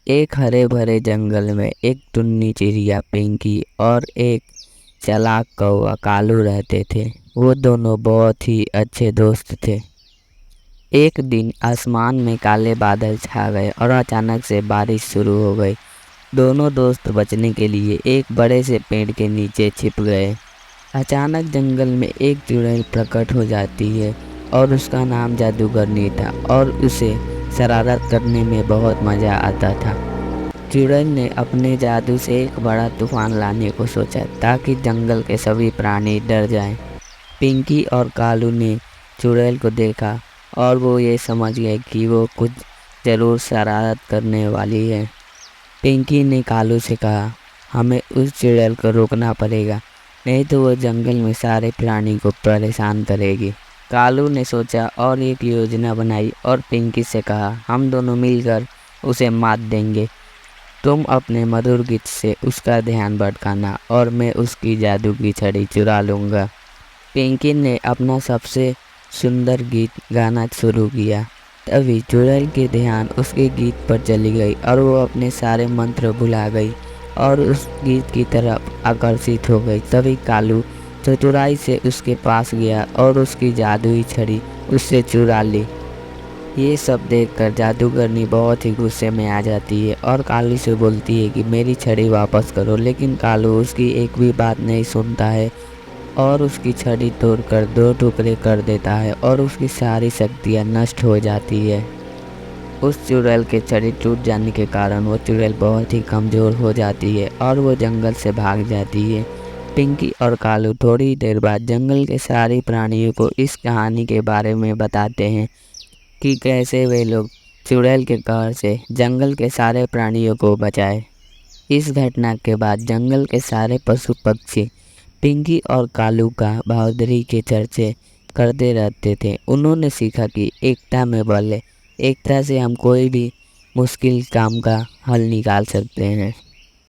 एक हरे भरे जंगल में एक टुन्नी चिड़िया पिंकी और एक चालाक कौवा कालू रहते थे। वो दोनों बहुत ही अच्छे दोस्त थे। एक दिन आसमान में काले बादल छा गए और अचानक से बारिश शुरू हो गई। दोनों दोस्त बचने के लिए एक बड़े से पेड़ के नीचे छिप गए। अचानक जंगल में एक चुड़ैल प्रकट हो जाती है और उसका नाम जादूगरनी था और उसे शरारत करने में बहुत मज़ा आता था। चुड़ैल ने अपने जादू से एक बड़ा तूफान लाने को सोचा ताकि जंगल के सभी प्राणी डर जाएं। पिंकी और कालू ने चुड़ैल को देखा और वो ये समझ गए कि वो कुछ ज़रूर शरारत करने वाली है। पिंकी ने कालू से कहा, हमें उस चुड़ैल को रोकना पड़ेगा, नहीं तो वो जंगल में सारे प्राणी को परेशान करेगी। कालू ने सोचा और एक योजना बनाई और पिंकी से कहा, हम दोनों मिलकर उसे मात देंगे। तुम अपने मधुर गीत से उसका ध्यान भटकाना और मैं उसकी जादू की छड़ी चुरा लूँगा। पिंकी ने अपना सबसे सुंदर गीत गाना शुरू किया। तभी चुड़ैल के ध्यान उसके गीत पर चली गई और वो अपने सारे मंत्र भुला गई और उस गीत की तरफ आकर्षित हो गई। तभी कालू चतुराई से उसके पास गया और उसकी जादुई छड़ी उससे चुरा ली। ये सब देखकर जादूगरनी बहुत ही गुस्से में आ जाती है और कालू से बोलती है कि मेरी छड़ी वापस करो, लेकिन कालू उसकी एक भी बात नहीं सुनता है और उसकी छड़ी तोड़कर दो टुकड़े कर देता है और उसकी सारी शक्तियाँ नष्ट हो जाती है। उस चुड़ैल के छड़ी टूट जाने के कारण वो चुड़ैल बहुत ही कमज़ोर हो जाती है और वो जंगल से भाग जाती है। पिंकी और कालू थोड़ी देर बाद जंगल के सारे प्राणियों को इस कहानी के बारे में बताते हैं कि कैसे वे लोग चुड़ैल के कहर से जंगल के सारे प्राणियों को बचाए। इस घटना के बाद जंगल के सारे पशु पक्षी पिंकी और कालू का बहादुरी के चर्चे करते रहते थे। उन्होंने सीखा कि एकता में बल है, एकता से हम कोई भी मुश्किल काम का हल निकाल सकते हैं।